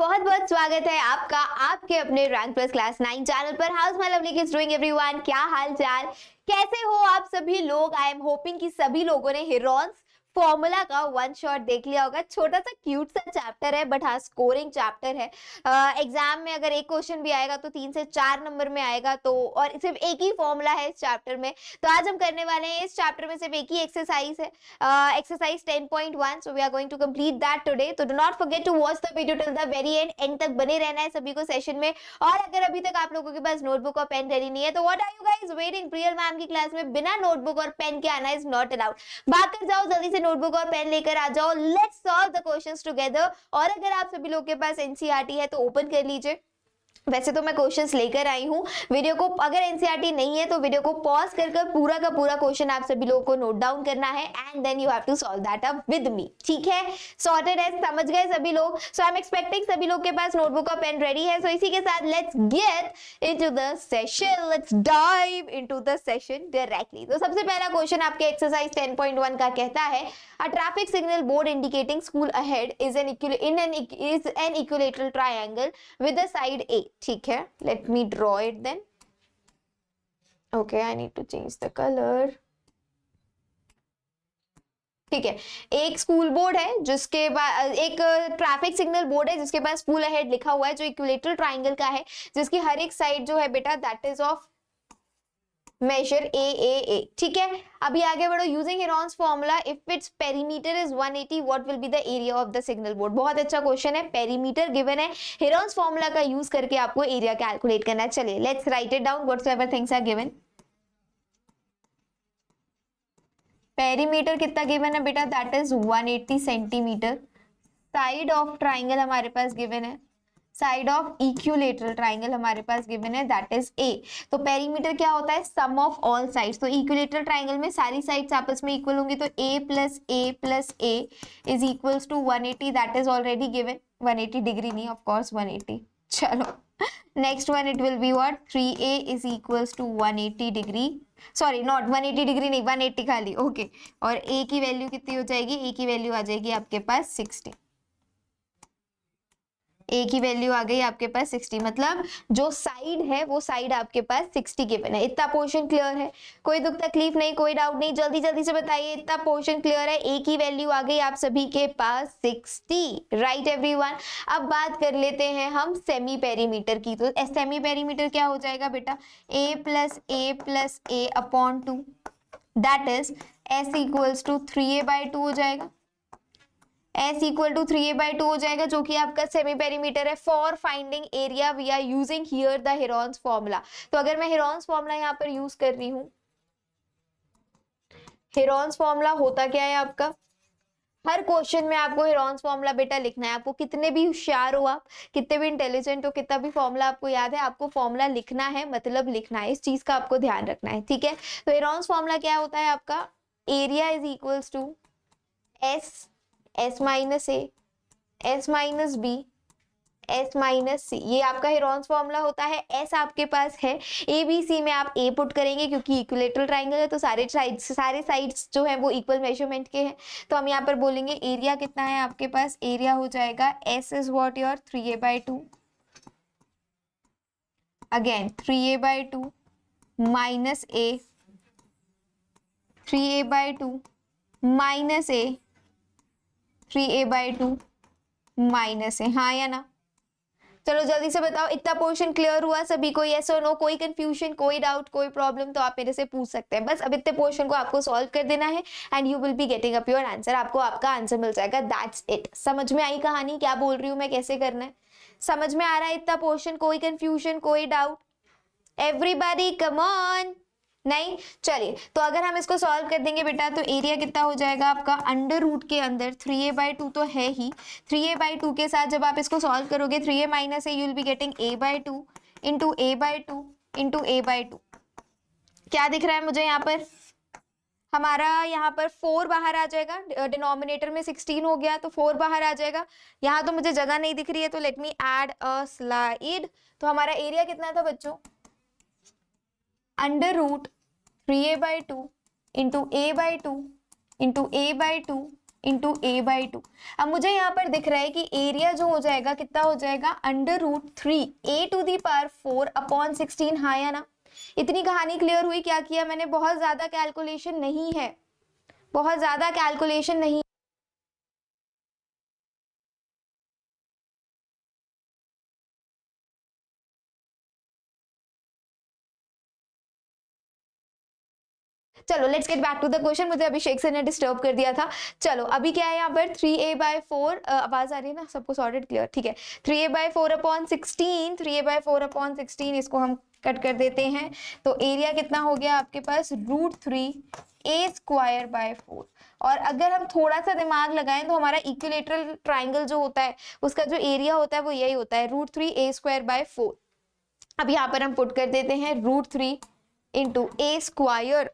बहुत बहुत स्वागत है आपका आपके अपने रैंक प्लस क्लास 9 चैनल पर। House my lovely kids doing everyone, क्या हाल चाल, कैसे हो आप सभी लोग। आई एम होपिंग कि सभी लोगों ने हेरोन्स फॉर्मूला का वन शॉट देख लिया होगा। छोटा सा क्यूट सा चैप्टर है बट हाँ स्कोरिंग चैप्टर है। एग्जाम में अगर एक क्वेश्चन भी आएगा तो 3 से 4 नंबर में आएगा, तो और सिर्फ एक ही फॉर्मूला है इस चैप्टर में। तो आज हम करने वाले हैं इस चैप्टर में सिर्फ एक ही एक्सरसाइज है, exercise 10.1। So we are going to complete that today. तो do not forget to watch the video till the very end तक बने रहना है सभी को सेशन में। और अगर अभी तक आप लोगों के पास नोटबुक और पेन रेडी नहीं है तो what are you guys waiting. Priyal ma'am की क्लास में बिना नोटबुक और पेन के आना इज नॉट अलाउड। भाग कर जाओ, जल्दी से नोटबुक और पेन लेकर आ जाओ। Let's solve the questions together. और अगर आप सभी लोग के पास एनसीईआरटी है तो ओपन कर लीजिए। वैसे तो मैं क्वेश्चंस लेकर आई हूँ वीडियो को, अगर एनसीईआरटी नहीं है तो वीडियो को पॉज कर पूरा का पूरा क्वेश्चन आप सभी लोगों को नोट डाउन करना है and then you have to solve that up with me. ठीक है, सॉर्टेड है, समझ गए सभी लोग। सो आई एम एक्सपेक्टिंग सभी लोग के पास नोटबुक और पेन रेडी है। सो इसी के साथ let's get into the session, let's dive into the session directly. तो सबसे पहला क्वेश्चन आपके एक्सरसाइज 10.1 का कहता है a traffic signal board indicating school ahead is an equilateral triangle with the side A. ठीक है, let me draw it then. Okay, I need to change the color. ठीक है, एक स्कूल बोर्ड है जिसके पास एक ट्रैफिक सिग्नल बोर्ड है जिसके पास स्कूल अहेड लिखा हुआ है, जो इक्विलेटरल ट्राइंगल का है, जिसकी हर एक साइड जो है बेटा that is of measure a. ठीक है, अभी आगे बढ़ो। Using Heron's formula if it's perimeter is 180 what will be the area of the signal board. बहुत अच्छा क्वेश्चन है, पेरीमीटर गिवन है, हेरोन्स फॉर्मूला का यूज करके आपको एरिया कैलकुलेट करना है। चलिए let's write it down whatsoever things are given. Perimeter कितना गिवन है बेटा, that is 180 centimetre. Side of triangle हमारे पास गिवन है, साइड ऑफ इक्विलेटरल ट्राइंगल हमारे पास गिवन है दैट इज ए। तो पेरीमीटर क्या होता है, सम ऑफ ऑल साइड्स। तो इक्विलेटरल ट्राइंगल में सारी साइड्स आपस में इक्वल होंगी, तो a plus a is equals to 180, that is already given. 180 degree नहीं, ऑफ कोर्स 180। चलो next one it will be what, 3a is equals to 180 degree, sorry not 180 degree नहीं, 180 खाली। ओके, और a की वैल्यू कितनी हो जाएगी, a की वैल्यू आ जाएगी आपके पास 60। ए की वैल्यू आ गई आपके पास 60, मतलब जो साइड है वो साइड आपके पास 60 गिवन है। इतना पोर्शन क्लियर है, कोई दुख तकलीफ नहीं, कोई डाउट नहीं, जल्दी जल्दी से बताइए। इतना पोर्शन क्लियर है, ए की वैल्यू आ गई आप सभी के पास 60, राइट एवरीवन। अब बात कर लेते हैं हम सेमी पेरीमीटर की। तो सेमी पेरीमीटर क्या हो जाएगा बेटा, a plus a upon 2 that is s equals to 3a/2 हो जाएगा। S इक्वल टू 3a/2 हो जाएगा, जो कि आपका सेमी पेरीमीटर है। For finding area we are using here the Heron's formula. तो अगर मैं हेरोन्स फॉर्मूला यहाँ पर यूज कर रही हूँ, हेरोन्स फॉर्मूला होता क्या है आपका, हर क्वेश्चन में आपको हेरोन्स फॉर्मूला बेटा लिखना है। आपको कितने भी होशियार हो, आप कितने भी इंटेलिजेंट हो, कितना भी फॉर्मूला आपको याद है, आपको फॉर्मूला लिखना है, मतलब लिखना है। इस चीज का आपको ध्यान रखना है, ठीक है। तो हेरोन्स फॉर्मूला क्या होता है आपका, area is equals to S minus A, S minus B, S minus C। ये आपका हेरोन्स फॉर्मूला होता है। S आपके पास है, ABC में आप A पुट करेंगे क्योंकि इक्विलेटरल ट्राइंगल है, तो सारे साइड्स जो है वो इक्वल मेजरमेंट के हैं। तो हम यहाँ पर बोलेंगे एरिया कितना है आपके पास, एरिया हो जाएगा S is what your 3a/2, again 3a/2 minus A, 3a/2 minus A, 3a/2 minus है, हाँ या ना। चलो जल्दी से बताओ, इतना पोर्शन क्लियर हुआ सभी को, यस और नो, कोई कंफ्यूजन, कोई डाउट, कोई प्रॉब्लम तो आप मेरे से पूछ सकते हैं। बस अब इतने पोर्शन को आपको सॉल्व कर देना है and you will be getting up your answer. आपको आपका आंसर मिल जाएगा, दैट्स इट। समझ में आई कहानी, क्या बोल रही हूँ मैं, कैसे करना है, समझ में आ रहा है इतना पोर्शन, कोई कंफ्यूजन, कोई डाउट, एवरीबॉडी कम ऑन। नहीं, चलिए तो अगर हम इसको सॉल्व कर देंगे बेटा तो एरिया कितना हो जाएगा आपका, अंडर रूट के अंदर 3a/2 तो है ही, 3a/2 के साथ जब आप इसको सॉल्व करोगे 3a minus a, you will be getting a/2 into a/2 into a/2। क्या दिख रहा है मुझे यहाँ पर, हमारा यहाँ पर 4 बाहर आ जाएगा, डिनोमिनेटर में 16 हो गया तो 4 बाहर आ जाएगा। यहाँ तो मुझे जगह नहीं दिख रही है, तो let me add a slide. तो हमारा एरिया कितना था बच्चों, under root 3a/2 into a/2 into a/2 into a by two. अब मुझे यहाँ पर दिख रहा है कि एरिया जो हो जाएगा कितना हो जाएगा, √3 a to the power 4 upon 16। हाँ या ना, इतनी कहानी क्लियर हुई? क्या किया मैंने, बहुत ज्यादा कैलकुलेशन नहीं है, बहुत ज्यादा कैलकुलेशन नहीं। चलो let's get back to the question, मुझे अभिषेक सर ने डिस्टर्ब कर दिया था। चलो अभी क्या है यहाँ पर 3a/4, आवाज आ रही है ना सबको, सॉर्टेड, क्लियर, ठीक है। 3a/4 अपॉन 16, 3a/4 अपॉन 16, इसको हम कट कर देते हैं। तो एरिया कितना हो गया आपके पास, √3a²/4। और अगर हम थोड़ा सा दिमाग लगाएं तो हमारा इक्विलेटरल ट्राइंगल जो होता है उसका जो एरिया होता है वो यही होता है, √3a²/4। अब यहाँ पर हम पुट कर देते हैं √3 इंटू a²।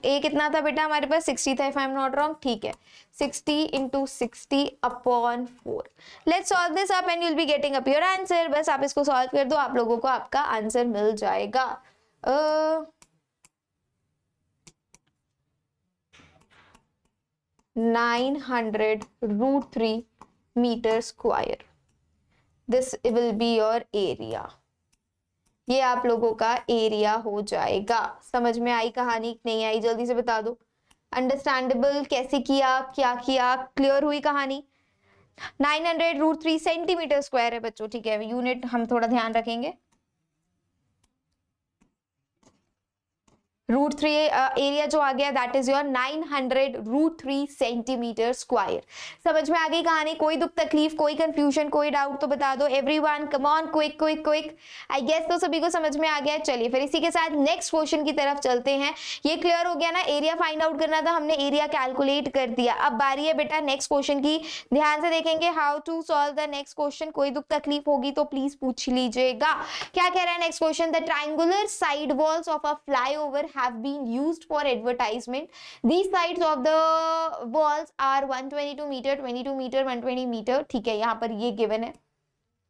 a कितना था बेटा हमारे पास, 60 था, if I am not wrong, ठीक है। 60 into 60 upon 4। Let's solve this up and you will be getting up your answer. बस आप इसको सॉल्व कर दो, आप लोगों को आपका आंसर मिल जाएगा। 900 √3 metre square, this will be your area. ये आप लोगों का एरिया हो जाएगा। समझ में आई कहानी, नहीं आई जल्दी से बता दो। अंडरस्टैंडेबल, कैसे किया, क्या किया, क्लियर हुई कहानी? 900 √3 सेंटीमीटर स्क्वायर है बच्चों, ठीक है, यूनिट हम थोड़ा ध्यान रखेंगे। √3 एरिया जो आ गया that is your 900 √3 centimetre square. समझ में आ गई कहानी? कोई दुख तकलीफ, कोई कंफ्यूजन, कोई डाउट तो बता दो everyone, come on, quick quick quick. I guess तो सभी को समझ में आ गया। चलिए फिर इसी के साथ नेक्स्ट क्वेश्चन की तरफ चलते हैं। ये क्लियर हो गया ना, एरिया फाइंड आउट करना था, हमने एरिया कैलकुलेट कर दिया। अब बारी है बेटा नेक्स्ट क्वेश्चन की, ध्यान से देखेंगे how to solve the next question. कोई दुख तकलीफ होगी तो प्लीज पूछ लीजिएगा। क्या कह रहा है next question, the triangular side walls of a flyover have been used for advertisement. These sides of the walls are 122 meter, 22 meter, 120 meter। ठीक है, यहाँ पर ये given है,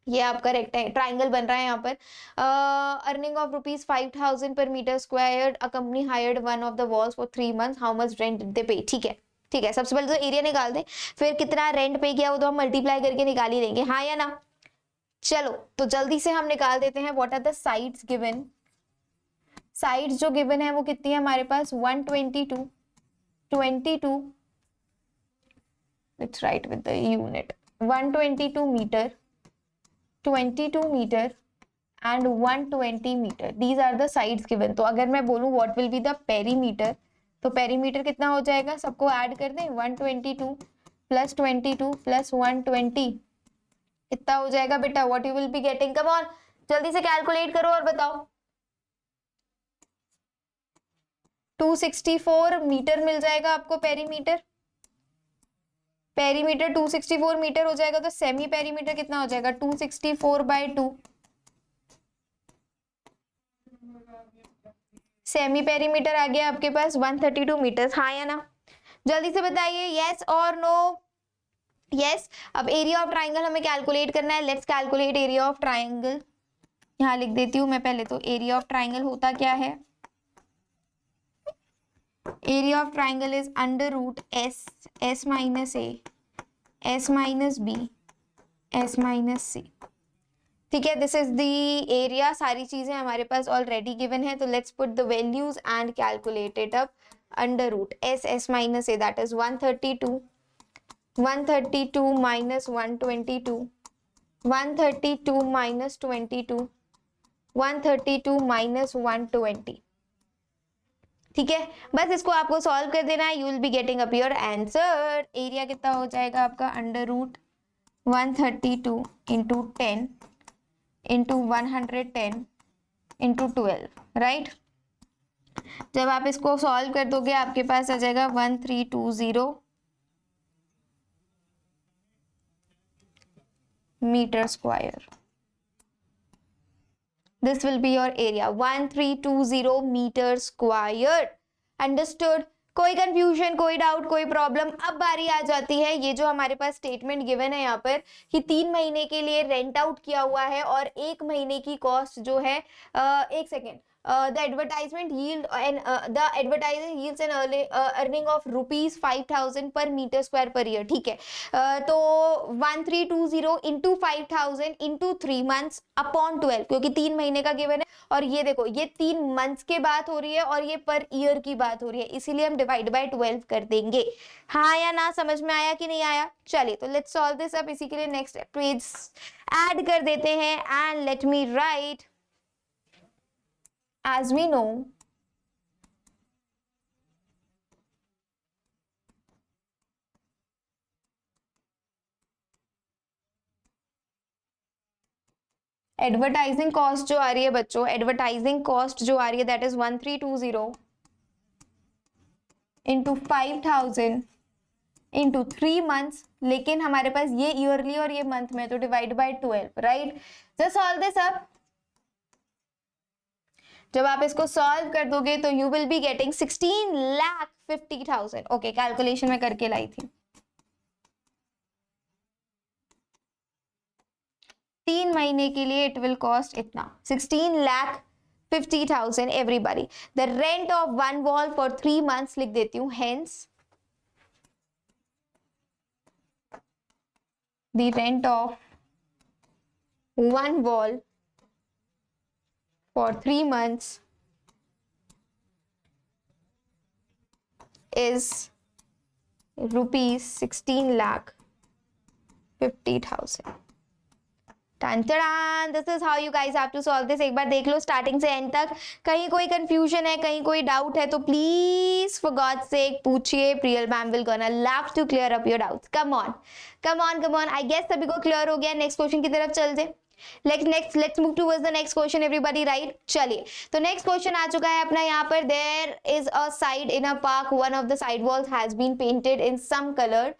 ये आपका रेक्टेंगल ट्राइंगल बन रहा है यहाँ पर। Earning of ₹5,000 per meter squared, a company hired one of the walls for 3 months, how much rent did they pay। ठीक है, ठीक है, सबसे पहले तो एरिया निकाल दें, फिर कितना रेंट पे किया वो तो हम मल्टीप्लाई करके निकाल ही लेंगे, हाँ या ना। चलो तो जल्दी से हम निकाल देते हैं। What are the sides given, sides जो गिवन है वो कितनी है हमारे पास, 122, 22, let's write with the unit, 122 metre, 22 metre and 120 metre, these are the sides given. तो अगर मैं बोलूं what will be the perimeter, तो पेरीमीटर कितना हो जाएगा, सबको ऐड कर दें, 122 प्लस 22 प्लस 120 कितना हो जाएगा बेटा, what you will be getting, come on जल्दी से कैलकुलेट करो और बताओ। 264 मीटर मिल जाएगा आपको पेरीमीटर। पेरीमीटर 264 मीटर हो जाएगा, तो सेमी पेरीमीटर कितना हो जाएगा, 264/2। सेमी पेरीमीटर आ गया आपके पास 132 मीटर, हाँ या ना, जल्दी से बताइए यस और नो। यस। अब एरिया ऑफ ट्राइंगल हमें कैलकुलेट करना है, let's calculate area of triangle. यहाँ लिख देती हूँ मैं पहले तो, एरिया ऑफ ट्राइंगल होता क्या है, area of triangle is √S minus A S minus B S minus C। ठीक है, दिस इज द एरिया। सारी चीजें हमारे पास ऑलरेडी गिवन है, तो let's put the values and calculate it up. √S minus A that is 132, 132 minus 122, 132 minus 22, 132 minus 120। ठीक है, बस इसको आपको सॉल्व कर देना है, you will be getting up your answer. Area कितना हो जाएगा आपका, √132 इंटू 10 इंटू 110 इंटू 12, राइट। जब आप इसको सॉल्व कर दोगे आपके पास आ जाएगा 1320 metre square. This will be your area, 1320 metre square. Understood? कोई कंफ्यूजन, कोई डाउट, कोई प्रॉब्लम? अब बारी आ जाती है, ये जो हमारे पास स्टेटमेंट गिवन है यहाँ पर कि 3 महीने के लिए रेंट आउट किया हुआ है और 1 महीने की कॉस्ट जो है, एक second, the advertisement yield and the advertising yields an earning of rupees 5000 per meter square per year. ठीक है, तो 1320 into 5000 into 3 months upon 12, क्योंकि 3 महीने का गिवन है और ये देखो ये 3 मंथ्स की बात हो रही है और ये पर ईयर की बात हो रही है, इसीलिए हम डिवाइड बाय 12 कर देंगे. हाँ या ना, समझ में आया कि नहीं आया? चलिए तो लेट्स सॉल्व दिस अप. इसी के लिए नेक्स्ट पेज ऐड कर देते हैं and let me right. As we know, advertising cost जो आ रही है बच्चों, एडवर्टाइजिंग कॉस्ट जो आ रही है that is 1320 into 5000 into 3 months, लेकिन हमारे पास ये ईयरली और ये मंथ में, तो divide by 12, right? Just solve this up. जब आप इसको सॉल्व कर दोगे तो you will be getting 16,50,000. Okay, calculation में करके लाई थी. 3 महीने के लिए इट विल कॉस्ट इतना 16,50,000 everybody. The rent of 1 wall for 3 months लिख देती हूँ. Hence the rent of 1 wall for 3 months is rupees 16,50,000. This is how you guys have to solve this. एक बार देख लो स्टार्टिंग से एंड तक. कहीं कोई कंफ्यूजन है, कहीं कोई डाउट है तो प्लीज फॉर गॉड्स सेक पूछिए. Priyal ma'am will gonna love to clear up your doubts. Come on come on come on. I guess सभी को क्लियर हो गया. नेक्स्ट क्वेश्चन की तरफ चलते. let's move towards the next question everybody, right? चलिए तो next question आ चुका है अपना यहाँ पर. there is a side in a park, one of the side walls has been painted in some color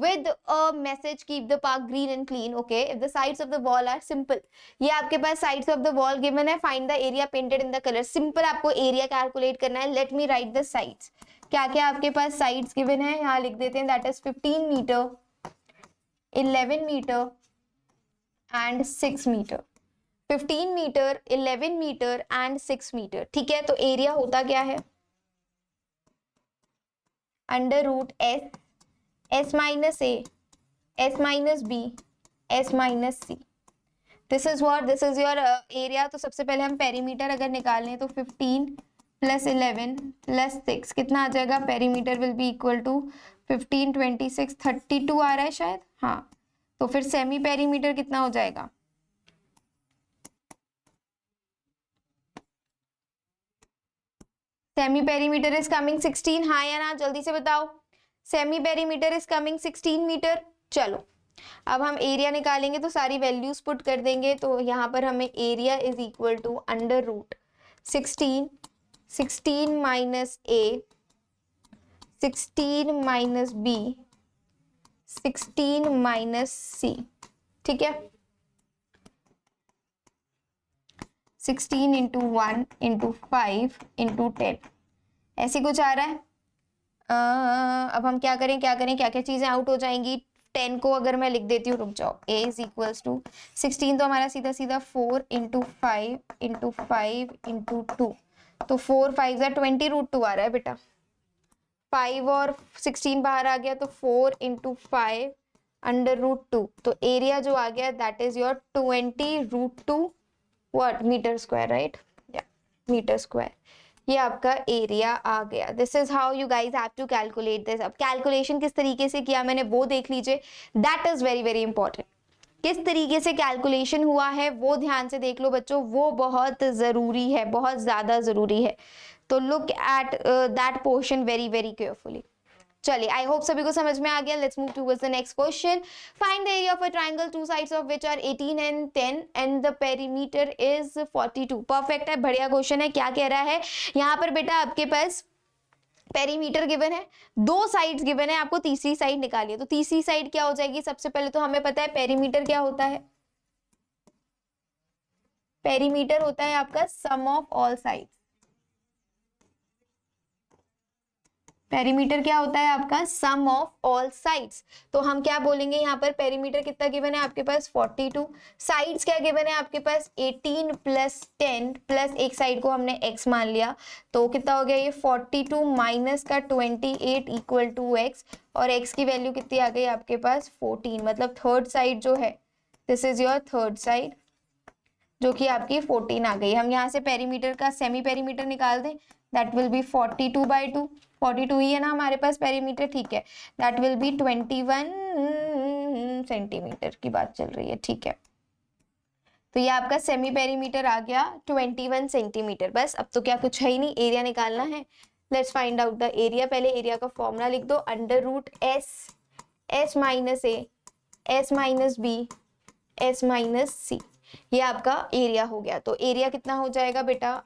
with a message keep the park green and clean. okay, if the sides of the wall are simple, ये आपके पास sides of the wall given है. find the area painted in the color. simple आपको area calculate करना है. let me write the sides. क्या क्या आपके पास sides given है यहाँ लिख देते हैं. that is 15 meter, 11 meter and 6 meter. 15 meter, 11 meter and 6 meter. ठीक है, तो एरिया होता क्या है? Under root S, S minus A, S minus B, S minus C. This is what, this is your area. तो सबसे पहले हम पेरीमीटर अगर निकालें तो 15 प्लस 11 प्लस 6 कितना आ जाएगा? Perimeter will be equal to 15, 26, 32 आ रहा है शायद. हाँ, तो फिर सेमी पेरीमीटर कितना हो जाएगा? Semi perimeter is coming 16. हाँ या ना, जल्दी से बताओ. Semi perimeter is coming 16 metre. चलो अब हम एरिया निकालेंगे तो सारी वैल्यूज पुट कर देंगे. तो यहाँ पर हमें area is equal to under root 16, 16 minus A, 16 minus B, 16 minus C. ठीक है, 16 इंटू 1 इंटू 5 इंटू 10 ऐसे कुछ आ रहा है. अब हम क्या करें क्या क्या चीजें आउट हो जाएंगी. 10 को अगर मैं लिख देती हूँ, रुक जाओ, a इज इक्वल्स टू 16 तो हमारा सीधा सीधा 4 इंटू 5 इंटू 5 इंटू 2, तो 4 5 20 रूट 2 आ रहा है बेटा. 5 और 16 बाहर आ गया तो 4 इंटू 5 अंडर रूट 2. तो एरिया जो आ गया that is your 20 root 2 what metre square, right? या मीटर स्क्वायर. ये आपका एरिया आ गया. This is how you guys have to calculate this. अब कैलकुलेशन किस तरीके से किया मैंने वो देख लीजिए. That is very very important. किस तरीके से कैलकुलेशन हुआ है वो ध्यान से देख लो बच्चों. वो बहुत जरूरी है, बहुत ज्यादा जरूरी है. तो look at that portion very very carefully. चलिए, आई होप सभी को समझ में आ गया. Let's move towards the next question. Find the area of a triangle two sides of which are 18 and 10 and the perimeter is 42. Perfect है, बढ़िया question है. क्या कह रहा है यहाँ पर बेटा? आपके पास पेरीमीटर गिवन है, 2 साइड्स गिवन है, आपको तीसरी साइड निकाली है. तो तीसरी साइड क्या हो जाएगी? सबसे पहले तो हमें पता है पेरीमीटर क्या होता है. पेरीमीटर होता है आपका सम ऑफ ऑल साइड्स. पेरीमीटर क्या होता है आपका? सम ऑफ ऑल साइड्स। तो हम क्या बोलेंगे यहाँ पर? पेरीमीटर कितना गिवन है आपके पास? 42। साइड्स क्या गिवन है आपके पास? 18 प्लस 10 प्लस एक साइड को हमने x मान लिया, तो कितना हो गया ये? 42 माइनस का 28 इक्वल टू x, और x की वैल्यू कितनी आ गई आपके पास? 14। मतलब थर्ड साइड जो है, this is your third side, जो कि आपकी 14 आ गई। हम यहाँ से पेरीमीटर का सेमी पेरीमीटर निकाल दें, दैट विल बी 42/2। 42 ही है ना हमारे पास पेरीमीटर, ठीक है। दैट विल बी 21 सेंटीमीटर की बात चल रही है, ठीक है। तो ये आपका सेमी पेरीमीटर आ गया 21 सेंटीमीटर। बस अब तो क्या कुछ है ही नहीं, एरिया निकालना है। Let's find out the area. पहले एरिया का फॉर्मूला लिख दो, under root S, S minus A, S minus B, S minus C. ये आपका एरिया हो गया। तो एरिया कितना हो जाएगा बेटा?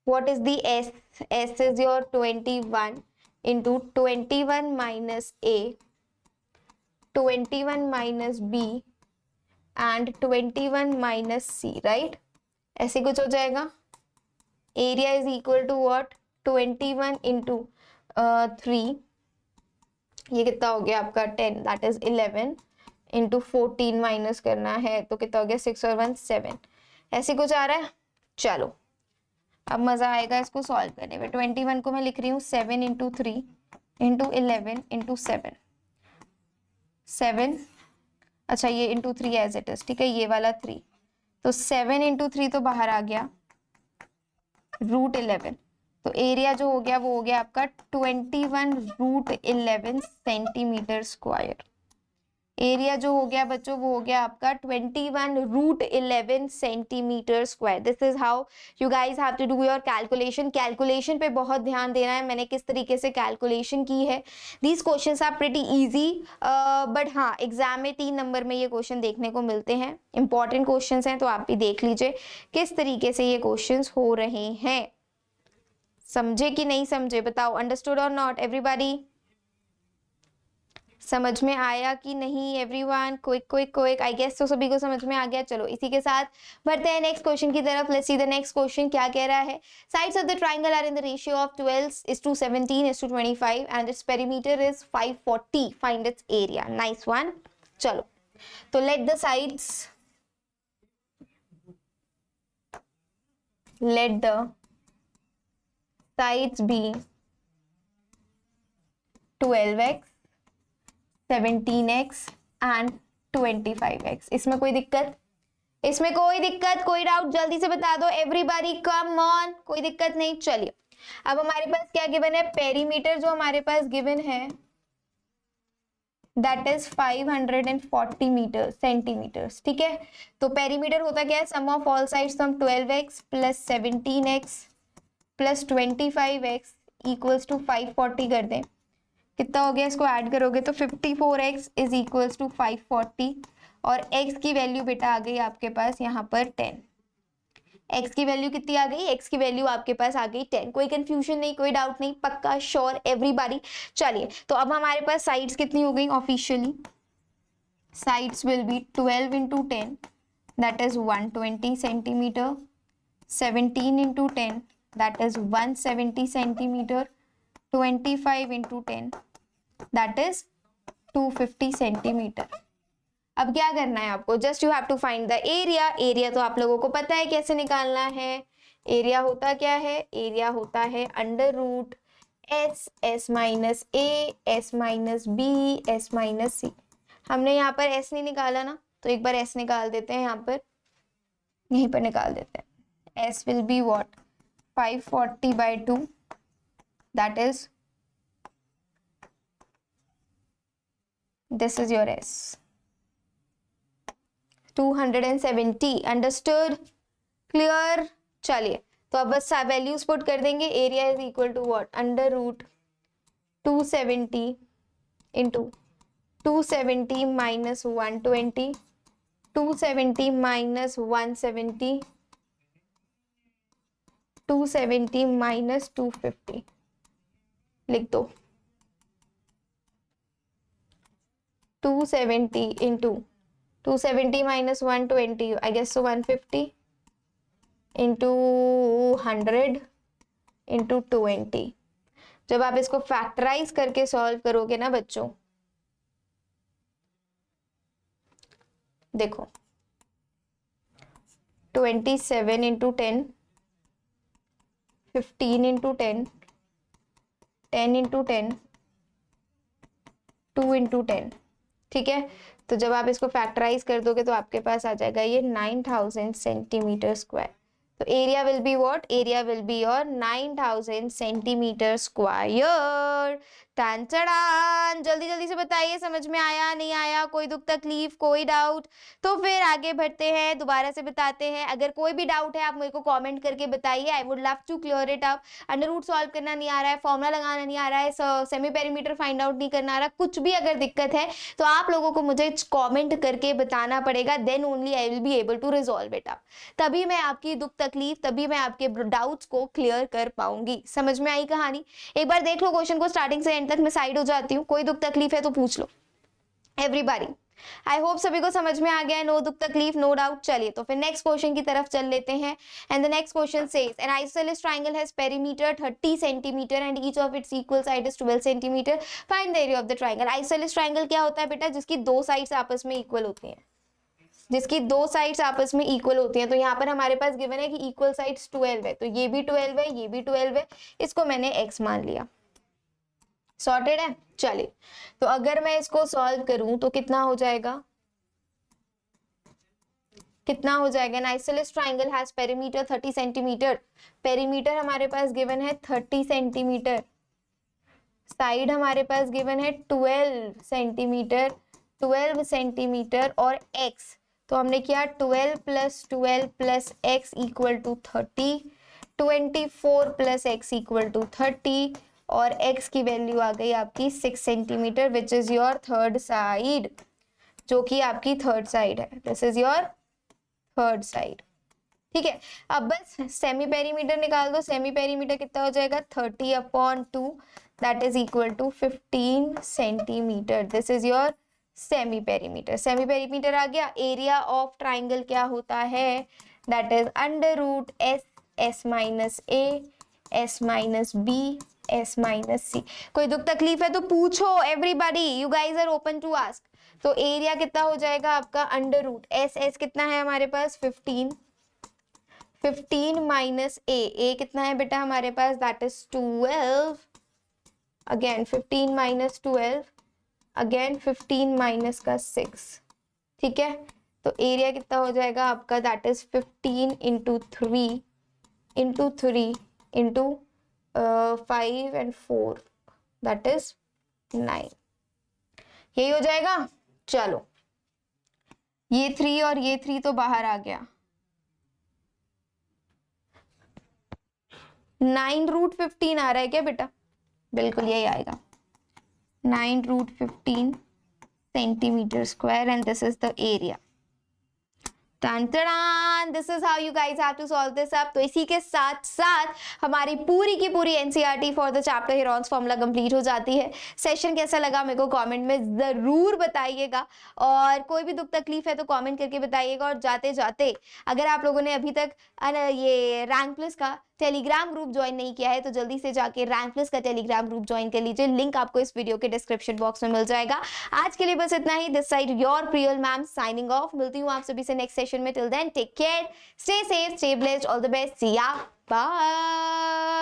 What is the S? S is your 21 into 21 minus A, 21 minus B and 21 minus C, right? ऐसे कुछ हो जाएगा। Area is equal to what? 21 into 3, ये कितना हो गया आपका? 10, दैट इज 11 इंटू 14 माइनस करना है, तो कितना हो गया? 6 और 1 7। ऐसे कुछ आ रहा है। चलो अब मजा आएगा इसको सॉल्व करने में। 21 को मैं लिख रही हूँ 7 इंटू 3 इंटू 11 इंटू 7, 7, अच्छा ये इंटू 3 एज इट इज, ठीक है, ये वाला 3, तो 7 इंटू 3 तो बाहर आ गया, रूट 11। तो एरिया जो हो गया वो हो गया आपका 21 रूट 11 सेंटीमीटर स्क्वायर। एरिया जो हो गया बच्चों वो हो गया आपका 21 root 11 centimetre square. This is how you guys have to do your calculation. Calculation पे बहुत ध्यान देना है, मैंने किस तरीके से कैलकुलेशन की है। These questions are pretty easy, but हाँ एग्जाम में 3 नंबर में ये क्वेश्चन देखने को मिलते हैं। इंपॉर्टेंट क्वेश्चंस हैं, तो आप भी देख लीजिए किस तरीके से ये क्वेश्चंस हो रहे हैं। समझे कि नहीं समझे बताओ? अंडरस्टूड और नॉट एवरीबॉडी? समझ में आया कि नहीं everyone? Quick quick quick, I guess तो सभी को समझ में आ गया। चलो इसी के साथ बढ़ते हैं नेक्स्ट क्वेश्चन की तरफ। Let's see the next question क्या कह रहा है। Sides of the triangle are in the ratio of 12:17:25 and its perimeter is 540, find its area. Nice one. चलो तो let the sides be 12x, 17x and 25x। इसमें कोई दिक्कत? इसमें कोई दिक्कत, कोई डाउट? जल्दी से बता दो एवरीबॉडी, कम ऑन। कोई दिक्कत नहीं? चलिए अब हमारे पास क्या गिवन है? पेरीमीटर जो हमारे पास गिवन है दैट इज 540 सेंटीमीटर्स, ठीक है। तो पेरीमीटर होता क्या है? सम ऑफ ऑल साइड्स, तो हम 12x plus 17x plus 25x equals to 540 कर दें। कितना हो गया? इसको ऐड करोगे तो 54x इज इक्वल्स टू 540, और x की वैल्यू बेटा आ गई आपके पास यहाँ पर 10। x की वैल्यू कितनी आ गई? x की वैल्यू आपके पास आ गई 10। कोई कंफ्यूजन नहीं, कोई डाउट नहीं? पक्का श्योर एवरीबॉडी? चलिए तो अब हमारे पास साइड्स कितनी हो गई officially? Sides will be 12 into 10 that is 120 centimetre, 17 into 10 that is 170 centimetre, 25 into 10 that is 250 centimetre. अब क्या करना है आपको? Just you have to find the area. Area तो आप लोगों को पता है कैसे निकालना है। एरिया होता क्या है? एरिया होता है under root S, S minus A, S minus B, S minus C. हमने यहाँ पर एस नहीं निकाला ना, तो एक बार एस निकाल देते हैं, यहाँ पर यहीं पर निकाल देते हैं। S will be what? 540/2 that is, this is your S, 270। Understood? Clear? चलिए तो अब बस वैल्यूज पुट कर देंगे। Area is equal to what? Under root 270 into 270 minus 120, 270 minus 170, 270 minus 250 लिख दो। 270 into 270 minus 120, I guess so 150 into 100 into 20, जब आप इसको फैक्टराइज करके सॉल्व करोगे ना बच्चों, देखो 27 इंटू 10, 15 इंटू 10, 10 इंटू 10, 2 इंटू 10, ठीक है। तो जब आप इसको फैक्टराइज कर दोगे तो आपके पास आ जाएगा ये 9000 सेंटीमीटर स्क्वायर। तो area will be what, area will be your 9000 centimetre square. टांचड़ान, जल्दी जल्दी से बताइए समझ में आया नहीं आया, कोई दुख तकलीफ कोई डाउट? तो फिर आगे बढ़ते हैं, दोबारा से बताते हैं। अगर कोई भी डाउट है आप मेरे को कमेंट करके बताइए, I would love to clear it up. Under root solve करना नहीं आ रहा है, फॉर्मूला लगाना नहीं आ रहा है, सेमी पेरीमीटर फाइंड आउट नहीं करना आ रहा, कुछ भी अगर दिक्कत है तो आप लोगों को मुझे कॉमेंट करके बताना पड़ेगा, then only I will be able to resolve it up. तभी मैं आपकी दुख तकलीफ, तभी मैं आपके डाउट्स को क्लियर कर पाऊंगी। समझ में आई कहानी? एक बार देख लो क्वेश्चन को स्टार्टिंग से एंड तक, मैं साइड हो जाती हूँ, कोई दुख तकलीफ है तो पूछ लो एवरीबॉडी। आई होप सभी को समझ में आ गया, नो दुख तकलीफ नो डाउट। चलिए तो फिर नेक्स्ट क्वेश्चन की तरफ चल लेते हैं। And the next question says N isosceles triangle has perimeter 30 centimetre and each of its equal side is 12 centimetre, find the area of the triangle. Isosceles triangle क्या होता है बेटा? जिसकी दो साइड्स आपस में इक्वल होती हैं, जिसकी दो साइड्स आपस में इक्वल होती हैं। तो यहाँ पर हमारे पास गिवन है कि इक्वल साइड्स 12 है, तो ये भी 12 है, ये भी 12 है, इसको मैंने x मान लिया। सॉर्टेड है। चलिए तो अगर मैं इसको सॉल्व करूं तो कितना हो जाएगा, कितना हो जाएगा? N isosceles triangle has perimeter 30 centimetre, perimeter हमारे पास गिवन है 30 सेंटीमीटर, साइड हमारे पास गिवन है 12 सेंटीमीटर, 12 सेंटीमीटर और x, तो हमने किया 12 plus 12 plus X equal to 30, 24 plus X equal to 30 और x की वैल्यू आ गई आपकी 6 centimetre which is your third side, जो कि आपकी थर्ड साइड है। This is your third side, ठीक है। अब बस सेमी पेरीमीटर निकाल दो। सेमी पेरीमीटर कितना हो जाएगा? 30/2 that is equal to 15 centimetre. This is your semi perimeter. Semi perimeter आ गया। एरिया ऑफ ट्राइंगल क्या होता है? That is under root S minus A, S minus B, S minus C. कोई दुख तकलीफ है तो पूछो everybody, you guys are open to ask. तो एरिया कितना हो जाएगा आपका? अंडर रूट एस, एस कितना है हमारे पास? 15, 15 माइनस ए कितना है बेटा हमारे पास? That is 12, again 15 minus 12, again 15 minus का 6, ठीक है। तो एरिया कितना हो जाएगा आपका? That is 15 into 3 into 3 into 5 and 4 that is 9, यही हो जाएगा। चलो ये 3 और ये 3 तो बाहर आ गया, 9 रूट 15 आ रहा है क्या बेटा? बिल्कुल यही आएगा, 9 root 15 centimetre square and this is the area. This is how you guys have to solve this up. तो इसी के साथ साथ हमारी पूरी की पूरी NCERT for the chapter Heron's formula complete हो जाती है। सेशन कैसा लगा मेरे को कमेंट में जरूर बताइएगा, और कोई भी दुख तकलीफ है तो कमेंट करके बताइएगा। और जाते जाते अगर आप लोगों ने अभी तक ये रैंक प्लस का टेलीग्राम ग्रुप ज्वाइन नहीं किया है तो जल्दी से जाके रैंक प्लस का टेलीग्राम ग्रुप ज्वाइन कर लीजिए, लिंक आपको इस वीडियो के डिस्क्रिप्शन बॉक्स में मिल जाएगा। आज के लिए बस इतना ही। This side your Priyal ma'am signing off. मिलती हूँ आप सभी से नेक्स्ट सेशन में। Till then take care, stay safe, stay blessed, all the best, see ya, bye.